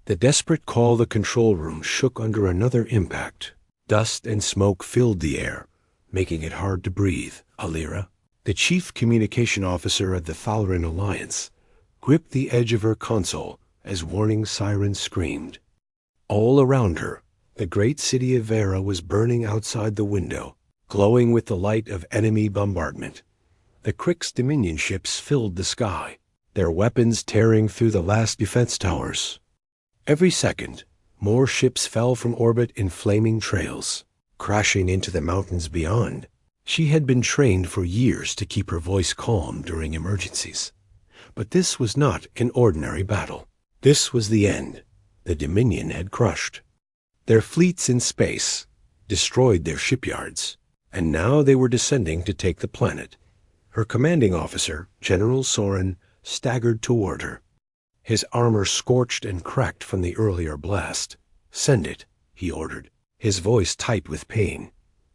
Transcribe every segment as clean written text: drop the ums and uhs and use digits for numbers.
The desperate call the control room shook under another impact. Dust and smoke filled the air, making it hard to breathe. Alira, the chief communication officer of the Thalran Alliance, gripped the edge of her console as warning sirens screamed. All around her, the great city of Vera was burning outside the window, glowing with the light of enemy bombardment. The Crick's Dominion ships filled the sky, their weapons tearing through the last defense towers. Every second, more ships fell from orbit in flaming trails, crashing into the mountains beyond. She had been trained for years to keep her voice calm during emergencies. But this was not an ordinary battle. This was the end. The Dominion had crushed their fleets in space, destroyed their shipyards, and now they were descending to take the planet. Her commanding officer, General Soren, staggered toward her. His armor scorched and cracked from the earlier blast. "Send it," he ordered, his voice tight with pain.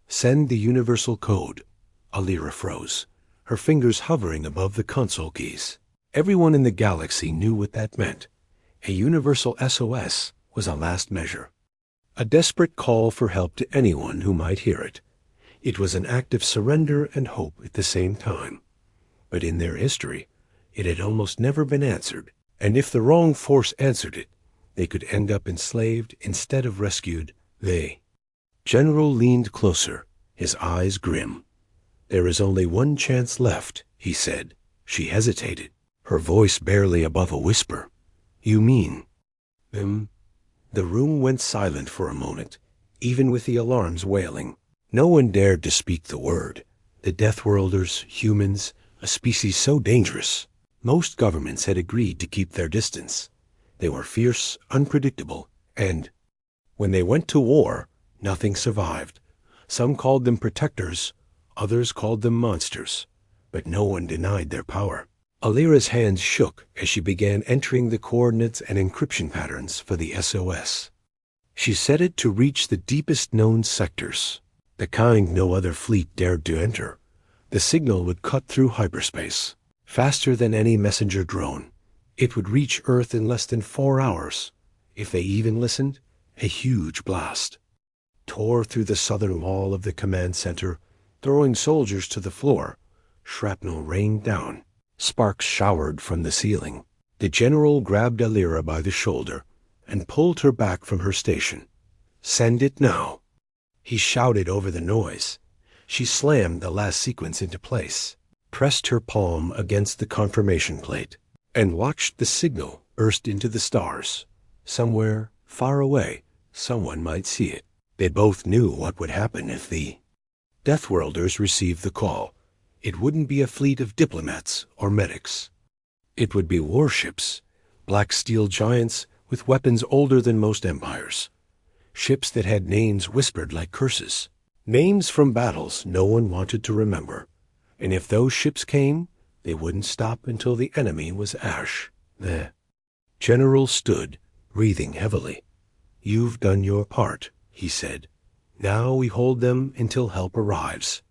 "Send the universal code." Alira froze, her fingers hovering above the console keys. Everyone in the galaxy knew what that meant. A universal SOS was a last measure, a desperate call for help to anyone who might hear it. It was an act of surrender and hope at the same time. But in their history, it had almost never been answered, and if the wrong force answered it, they could end up enslaved instead of rescued. General leaned closer, his eyes grim. "There is only one chance left," he said. She hesitated, her voice barely above a whisper. "You mean them?" The room went silent for a moment, even with the alarms wailing. No one dared to speak the word. The Deathworlders, humans, a species so dangerous. Most governments had agreed to keep their distance. They were fierce, unpredictable, and when they went to war, nothing survived. Some called them protectors, others called them monsters, but no one denied their power. Alira's hands shook as she began entering the coordinates and encryption patterns for the SOS. She set it to reach the deepest known sectors, the kind no other fleet dared to enter. The signal would cut through hyperspace, faster than any messenger drone. It would reach Earth in less than 4 hours. If they even listened, a huge blast tore through the southern wall of the command center, throwing soldiers to the floor. Shrapnel rained down. Sparks showered from the ceiling. The general grabbed Alira by the shoulder and pulled her back from her station. "Send it now," he shouted over the noise. She slammed the last sequence into place, pressed her palm against the confirmation plate, and watched the signal burst into the stars. Somewhere, far away, someone might see it. They both knew what would happen if the Deathworlders received the call. It wouldn't be a fleet of diplomats or medics. It would be warships, black steel giants with weapons older than most empires. Ships that had names whispered like curses. Names from battles no one wanted to remember. And if those ships came, they wouldn't stop until the enemy was ash. The general stood, breathing heavily. "You've done your part," he said. "Now we hold them until help arrives."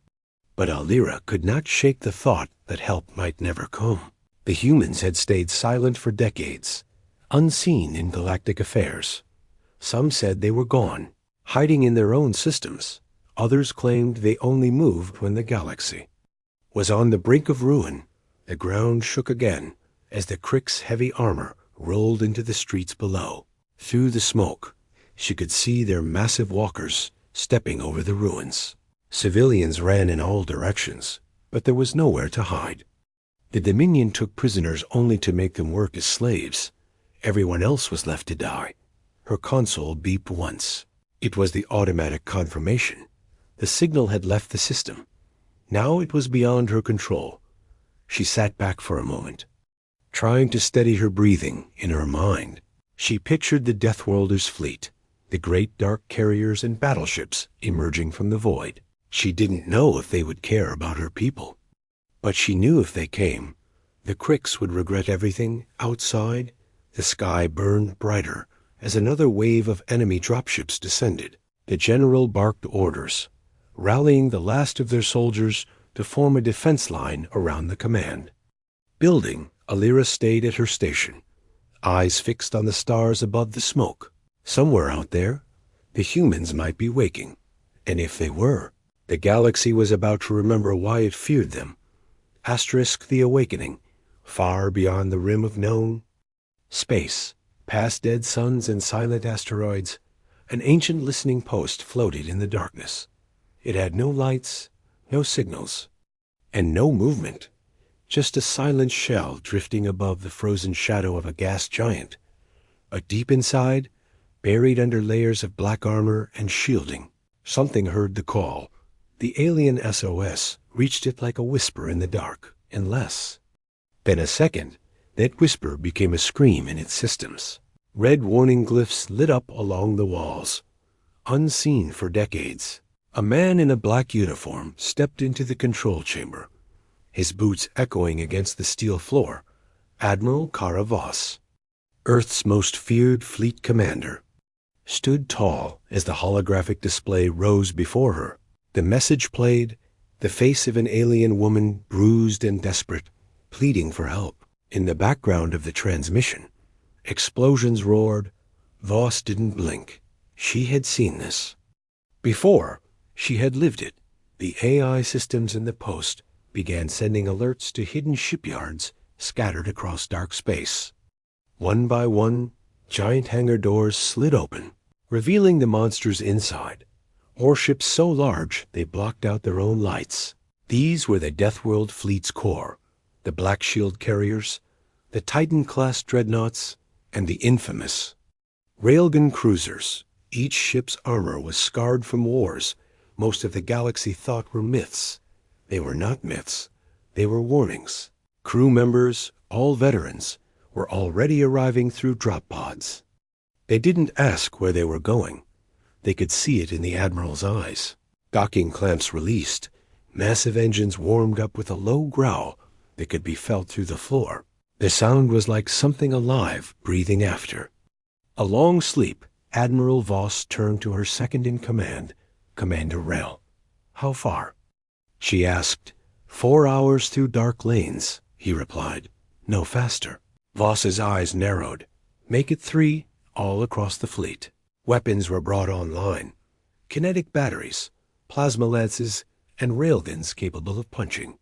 But Alira could not shake the thought that help might never come. The humans had stayed silent for decades, unseen in galactic affairs. Some said they were gone, hiding in their own systems. Others claimed they only moved when the galaxy was on the brink of ruin. The ground shook again as the Crick's heavy armor rolled into the streets below. Through the smoke, she could see their massive walkers stepping over the ruins. Civilians ran in all directions, but there was nowhere to hide. The Dominion took prisoners only to make them work as slaves. Everyone else was left to die. Her console beeped once. It was the automatic confirmation. The signal had left the system. Now it was beyond her control. She sat back for a moment, trying to steady her breathing in her mind. She pictured the Deathworlders' fleet, the great dark carriers and battleships emerging from the void. She didn't know if they would care about her people. But she knew if they came, the Cricks would regret everything. Outside, the sky burned brighter as another wave of enemy dropships descended. The general barked orders, rallying the last of their soldiers to form a defense line around the command building. Alira stayed at her station, eyes fixed on the stars above the smoke. Somewhere out there, the humans might be waking. And if they were, the galaxy was about to remember why it feared them. Asterisk the awakening, far beyond the rim of known space, past dead suns and silent asteroids, an ancient listening post floated in the darkness. It had no lights, no signals, and no movement, just a silent shell drifting above the frozen shadow of a gas giant. But deep inside, buried under layers of black armor and shielding, something heard the call. The alien SOS reached it like a whisper in the dark, and less. Then a second, that whisper became a scream in its systems. Red warning glyphs lit up along the walls. Unseen for decades, a man in a black uniform stepped into the control chamber, his boots echoing against the steel floor. Admiral Kara Voss, Earth's most feared fleet commander, stood tall as the holographic display rose before her. The message played, the face of an alien woman, bruised and desperate, pleading for help. In the background of the transmission, explosions roared. Voss didn't blink. She had seen this before. She had lived it. The AI systems in the post began sending alerts to hidden shipyards scattered across dark space. One by one, giant hangar doors slid open, revealing the monsters inside. Warships so large they blocked out their own lights. These were the Deathworld fleet's core, the Black Shield carriers, the Titan-class dreadnoughts, and the infamous railgun cruisers. Each ship's armor was scarred from wars most of the galaxy thought were myths. They were not myths. They were warnings. Crew members, all veterans, were already arriving through drop pods. They didn't ask where they were going. They could see it in the Admiral's eyes. Docking clamps released. Massive engines warmed up with a low growl that could be felt through the floor. The sound was like something alive breathing after. A long sleep, Admiral Voss turned to her second-in-command, Commander Rel. "How far?" she asked. 4 hours through dark lanes," he replied. "No faster." Voss's eyes narrowed. "Make it 3, all across the fleet." Weapons were brought online. Kinetic batteries, plasma lances, and railguns capable of punching.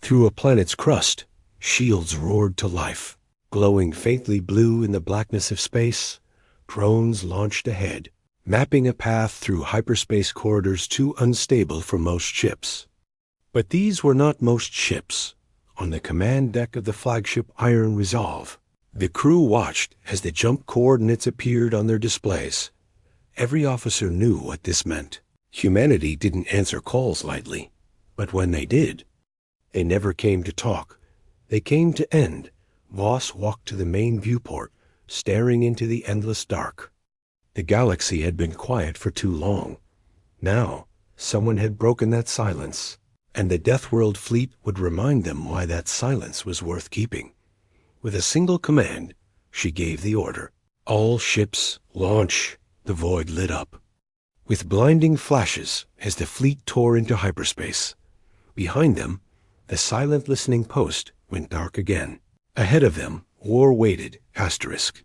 Through a planet's crust, shields roared to life. Glowing faintly blue in the blackness of space, drones launched ahead, mapping a path through hyperspace corridors too unstable for most ships. But these were not most ships. On the command deck of the flagship Iron Resolve, the crew watched as the jump coordinates appeared on their displays. Every officer knew what this meant. Humanity didn't answer calls lightly, but when they did, they never came to talk. They came to end. Voss walked to the main viewport, staring into the endless dark. The galaxy had been quiet for too long. Now, someone had broken that silence, and the Deathworld fleet would remind them why that silence was worth keeping. With a single command, she gave the order. "All ships, launch!" The void lit up with blinding flashes as the fleet tore into hyperspace. Behind them, the silent listening post went dark again. Ahead of them, war waited, asterisk.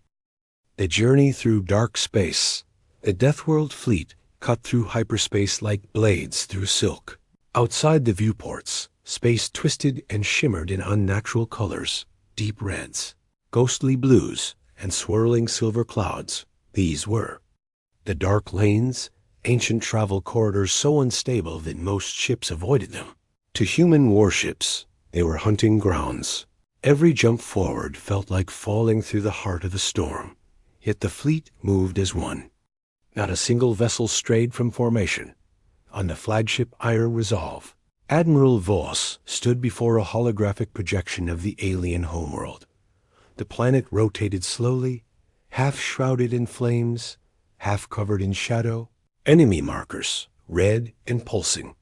The journey through dark space. The Deathworld fleet cut through hyperspace like blades through silk. Outside the viewports, space twisted and shimmered in unnatural colors, deep reds, ghostly blues, and swirling silver clouds. These were the dark lanes, ancient travel corridors so unstable that most ships avoided them. To human warships, they were hunting grounds. Every jump forward felt like falling through the heart of the storm. Yet the fleet moved as one. Not a single vessel strayed from formation. On the flagship Iron Resolve, Admiral Voss stood before a holographic projection of the alien homeworld. The planet rotated slowly, half shrouded in flames, half covered in shadow. Enemy markers, red and pulsing,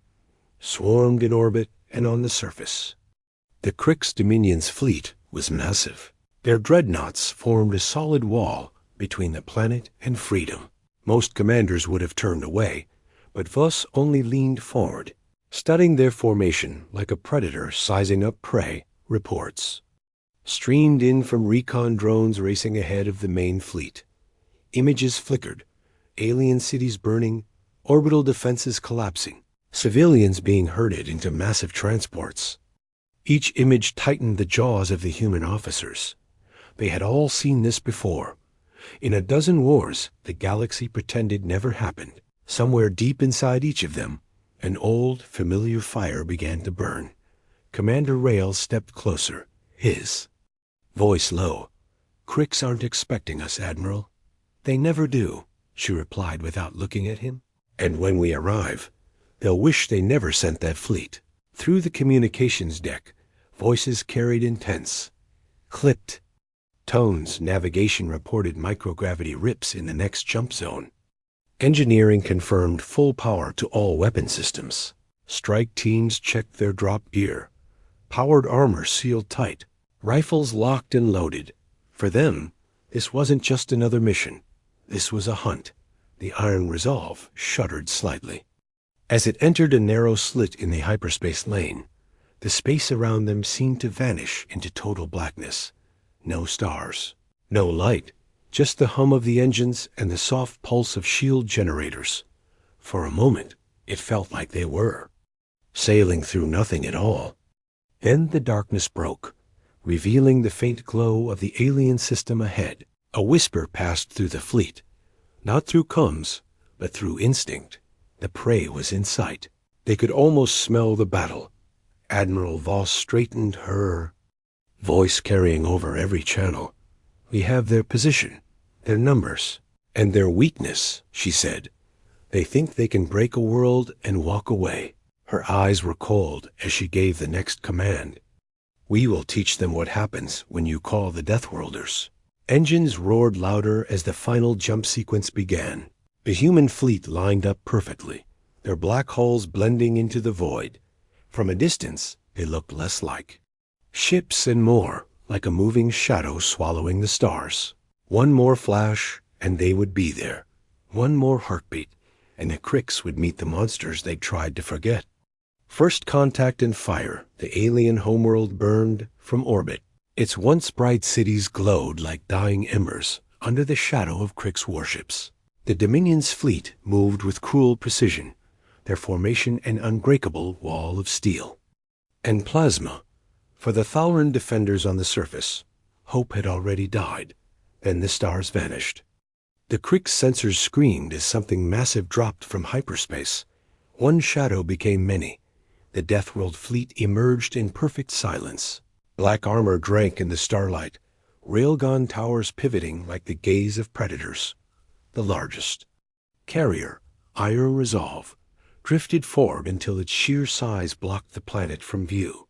swarmed in orbit and on the surface. The Krix Dominion's fleet was massive. Their dreadnoughts formed a solid wall between the planet and freedom. Most commanders would have turned away, but Voss only leaned forward, studying their formation like a predator sizing up prey. Reports. streamed in from recon drones racing ahead of the main fleet. Images flickered, alien cities burning, orbital defenses collapsing, civilians being herded into massive transports. Each image tightened the jaws of the human officers. They had all seen this before. In a dozen wars the galaxy pretended never happened. Somewhere deep inside each of them, an old, familiar fire began to burn. Commander Rail stepped closer, his voice low. "Cricks aren't expecting us, Admiral." "They never do," she replied without looking at him. "And when we arrive, they'll wish they never sent that fleet." Through the communications deck, voices carried intense, clipped tones. Navigation reported microgravity rips in the next jump zone. Engineering confirmed full power to all weapon systems. Strike teams checked their drop gear. Powered armor sealed tight. Rifles locked and loaded. For them, this wasn't just another mission. This was a hunt. The Iron Resolve shuddered slightly. As it entered a narrow slit in the hyperspace lane, the space around them seemed to vanish into total blackness. No stars, no light, just the hum of the engines and the soft pulse of shield generators. For a moment, it felt like they were sailing through nothing at all. Then the darkness broke, revealing the faint glow of the alien system ahead. A whisper passed through the fleet, not through comms, but through instinct. The prey was in sight. They could almost smell the battle. Admiral Voss straightened, her voice carrying over every channel. "We have their position, their numbers, and their weakness," she said. "They think they can break a world and walk away." Her eyes were cold as she gave the next command. "We will teach them what happens when you call the Deathworlders." Engines roared louder as the final jump sequence began. The human fleet lined up perfectly, their black hulls blending into the void. From a distance, they looked less like ships and more like a moving shadow swallowing the stars. One more flash, and they would be there. One more heartbeat, and the Cricks would meet the monsters they'd tried to forget. First contact and fire, the alien homeworld burned from orbit. Its once bright cities glowed like dying embers under the shadow of Crick's warships. The Dominion's fleet moved with cruel precision, their formation an unbreakable wall of steel. And plasma. For the Thalran defenders on the surface, hope had already died. Then the stars vanished. The Crick's sensors screamed as something massive dropped from hyperspace. One shadow became many. The Deathworld fleet emerged in perfect silence. Black armor drank in the starlight, railgun towers pivoting like the gaze of predators. The largest carrier, Iron Resolve, drifted forward until its sheer size blocked the planet from view.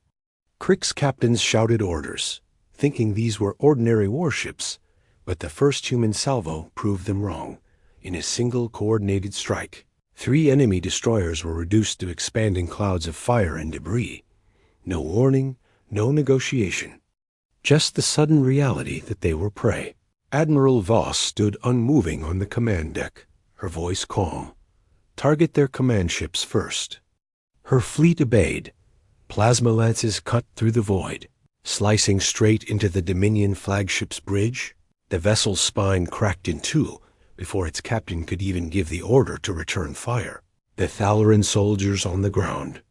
Crick's captains shouted orders, thinking these were ordinary warships, but the first human salvo proved them wrong. In a single coordinated strike, 3 enemy destroyers were reduced to expanding clouds of fire and debris. No warning, no negotiation. Just the sudden reality that they were prey. Admiral Voss stood unmoving on the command deck, her voice calm. "Target their command ships first." Her fleet obeyed. Plasma lances cut through the void, slicing straight into the Dominion flagship's bridge. The vessel's spine cracked in two before its captain could even give the order to return fire. The Thalran soldiers on the ground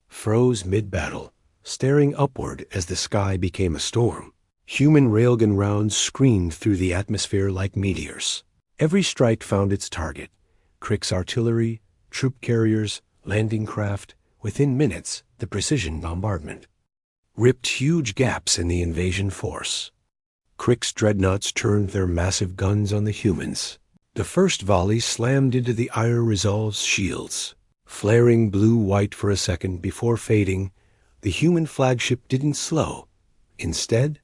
froze mid-battle, staring upward as the sky became a storm. Human railgun rounds screamed through the atmosphere like meteors. Every strike found its target. Crick's artillery, troop carriers, landing craft. Within minutes, the precision bombardment ripped huge gaps in the invasion force. Crick's dreadnoughts turned their massive guns on the humans. The first volley slammed into the Iron Resolve's shields, flaring blue-white for a second before fading. The human flagship didn't slow. Instead,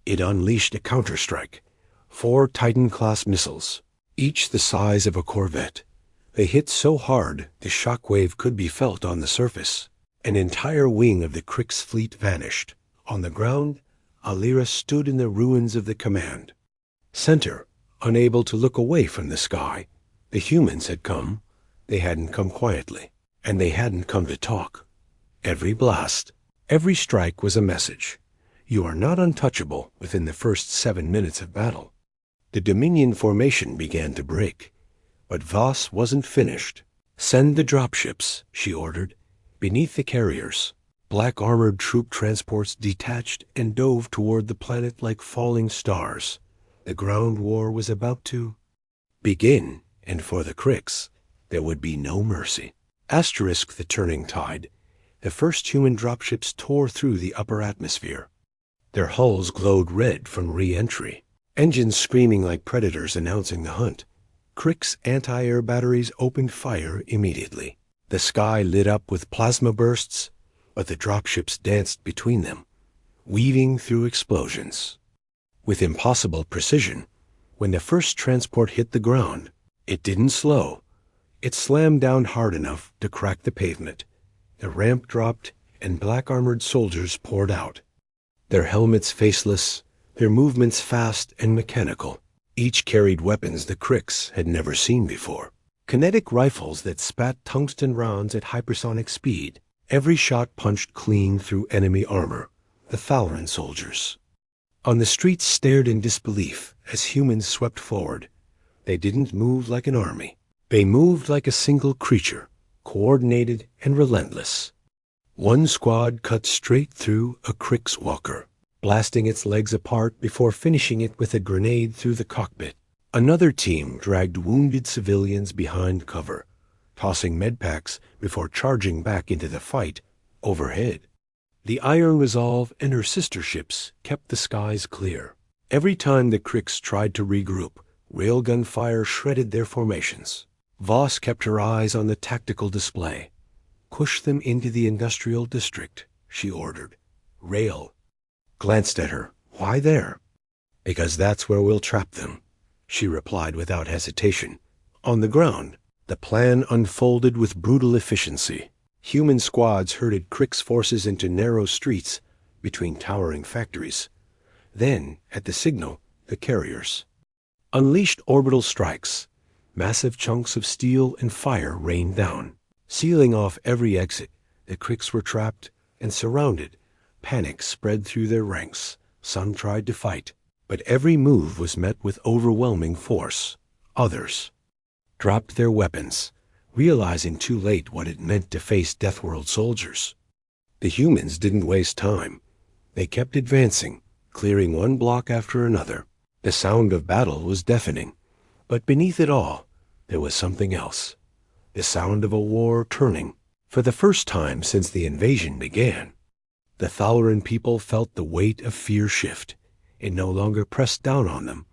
it unleashed a counterstrike. 4 Titan-class missiles, each the size of a corvette. They hit so hard the shockwave could be felt on the surface. An entire wing of the Crick's fleet vanished. On the ground, Alira stood in the ruins of the command center, unable to look away from the sky. The humans had come. They hadn't come quietly, and they hadn't come to talk. Every blast, every strike was a message. You are not untouchable within the first 7 minutes of battle. The Dominion formation began to break, but Voss wasn't finished. Send the dropships, she ordered, beneath the carriers. Black armored troop transports detached and dove toward the planet like falling stars. The ground war was about to begin, and for the Krix, there would be no mercy. Asterisk the turning tide. The first human dropships tore through the upper atmosphere. Their hulls glowed red from re-entry, engines screaming like predators announcing the hunt. Krix anti-air batteries opened fire immediately. The sky lit up with plasma bursts, but the dropships danced between them, weaving through explosions. With impossible precision, when the first transport hit the ground, it didn't slow. It slammed down hard enough to crack the pavement. The ramp dropped, and black-armored soldiers poured out, their helmets faceless, their movements fast and mechanical. Each carried weapons the Krix had never seen before. Kinetic rifles that spat tungsten rounds at hypersonic speed. Every shot punched clean through enemy armor. The Thalaran soldiers on the streets stared in disbelief as humans swept forward. They didn't move like an army. They moved like a single creature, coordinated and relentless. One squad cut straight through a Krix walker, blasting its legs apart before finishing it with a grenade through the cockpit. Another team dragged wounded civilians behind cover, tossing medpacks before charging back into the fight overhead. The Iron Resolve and her sister ships kept the skies clear. Every time the Krix tried to regroup, railgun fire shredded their formations. Voss kept her eyes on the tactical display. Push them into the industrial district, she ordered. Rail. Glanced at her. Why there? Because that's where we'll trap them, she replied without hesitation. On the ground, the plan unfolded with brutal efficiency. Human squads herded Krix forces into narrow streets between towering factories. Then, at the signal, the carriers unleashed orbital strikes. Massive chunks of steel and fire rained down, sealing off every exit. The Krix were trapped and surrounded. Panic spread through their ranks. Some tried to fight, but every move was met with overwhelming force. Others dropped their weapons, realizing too late what it meant to face Deathworld soldiers. The humans didn't waste time. They kept advancing, clearing one block after another. The sound of battle was deafening, but beneath it all, there was something else. The sound of a war turning. For the first time since the invasion began, the Thalaran people felt the weight of fear shift. It no longer pressed down on them.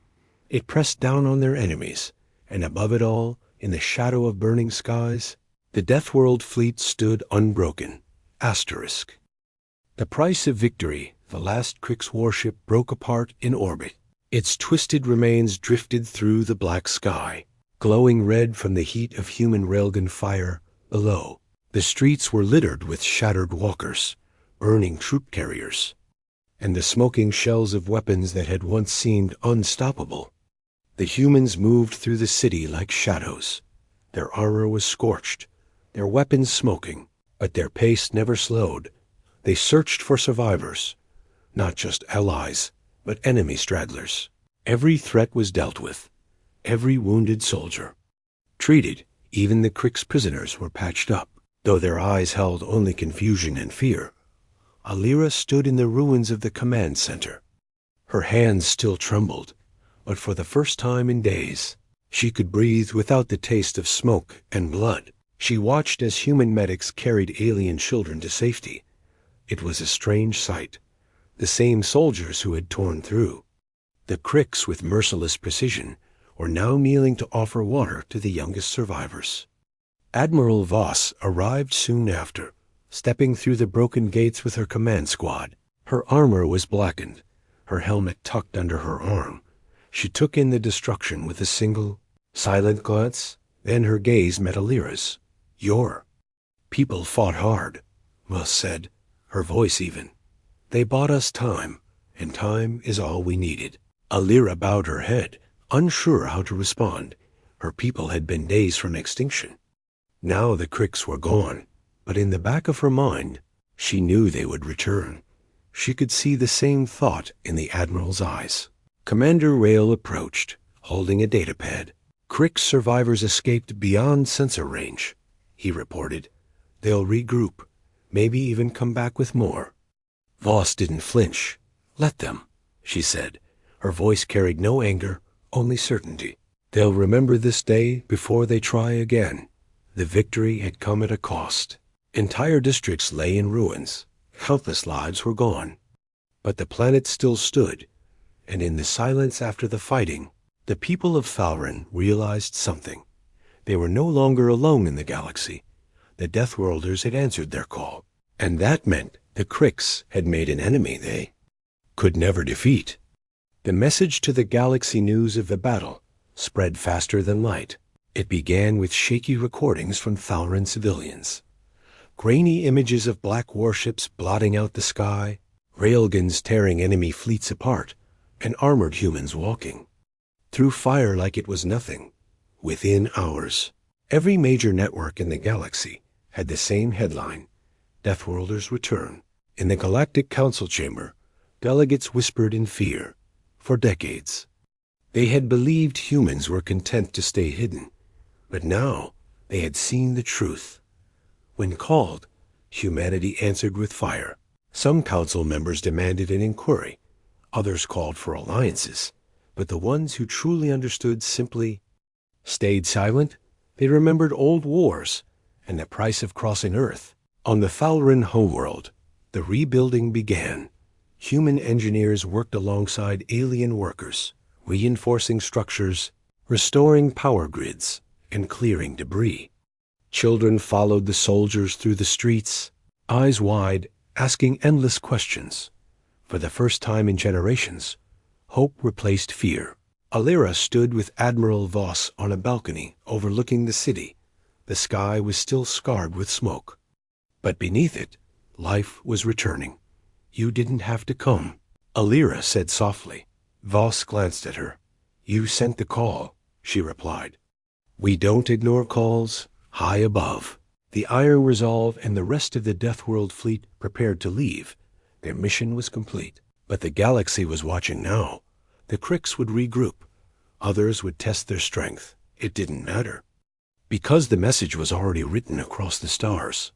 It pressed down on their enemies, and above it all, in the shadow of burning skies, the Deathworld fleet stood unbroken. Asterisk. The price of victory, the last Krix warship broke apart in orbit. Its twisted remains drifted through the black sky, glowing red from the heat of human railgun fire below. The streets were littered with shattered walkers, burning troop carriers, and the smoking shells of weapons that had once seemed unstoppable. The humans moved through the city like shadows. Their armor was scorched, their weapons smoking, but their pace never slowed. They searched for survivors, not just allies, but enemy stragglers. Every threat was dealt with, every wounded soldier treated. Even the Krix prisoners were patched up, though their eyes held only confusion and fear. Alira stood in the ruins of the command center. Her hands still trembled, but for the first time in days, she could breathe without the taste of smoke and blood. She watched as human medics carried alien children to safety. It was a strange sight. The same soldiers who had torn through. The Krix, with merciless precision, were now kneeling to offer water to the youngest survivors. Admiral Voss arrived soon after, stepping through the broken gates with her command squad. Her armor was blackened, her helmet tucked under her arm. She took in the destruction with a single, silent glance, then her gaze met Alira's. Your people fought hard, Voss said, her voice even. They bought us time, and time is all we needed. Alira bowed her head, unsure how to respond. Her people had been days from extinction. Now the Krix were gone, but in the back of her mind, she knew they would return. She could see the same thought in the Admiral's eyes. Commander Rail approached, holding a datapad. Crick's survivors escaped beyond sensor range, he reported. They'll regroup, maybe even come back with more. Voss didn't flinch. Let them, she said. Her voice carried no anger, only certainty. They'll remember this day before they try again. The victory had come at a cost. Entire districts lay in ruins. Countless lives were gone. But the planet still stood, and in the silence after the fighting, the people of Falren realized something. They were no longer alone in the galaxy. The Deathworlders had answered their call, and that meant the Cricks had made an enemy they could never defeat. The message to the galaxy news of the battle spread faster than light. It began with shaky recordings from Falren civilians. Grainy images of black warships blotting out the sky, railguns tearing enemy fleets apart, and armored humans walking through fire like it was nothing. Within hours, every major network in the galaxy had the same headline: Deathworlders return. In the Galactic Council chamber, delegates whispered in fear. For decades, they had believed humans were content to stay hidden, but now they had seen the truth. When called, humanity answered with fire. Some council members demanded an inquiry. Others called for alliances. But the ones who truly understood simply stayed silent. They remembered old wars and the price of crossing Earth. On the Falren homeworld, the rebuilding began. Human engineers worked alongside alien workers, reinforcing structures, restoring power grids, and clearing debris. Children followed the soldiers through the streets, eyes wide, asking endless questions. For the first time in generations, hope replaced fear. Alira stood with Admiral Voss on a balcony overlooking the city. The sky was still scarred with smoke. But beneath it, life was returning. You didn't have to come, Alira said softly. Voss glanced at her. You sent the call, she replied. We don't ignore calls. High above, the Iron Resolve and the rest of the Deathworld fleet prepared to leave. Their mission was complete. But the galaxy was watching now. The Cricks would regroup. Others would test their strength. It didn't matter. Because the message was already written across the stars.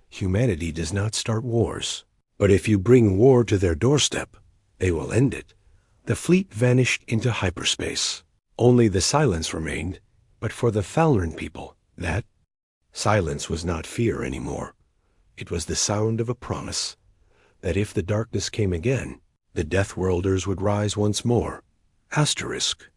Humanity does not start wars. But if you bring war to their doorstep, they will end it. The fleet vanished into hyperspace. Only the silence remained, but for the Falren people, that silence was not fear anymore. It was the sound of a promise that if the darkness came again, the Deathworlders would rise once more. Asterisk.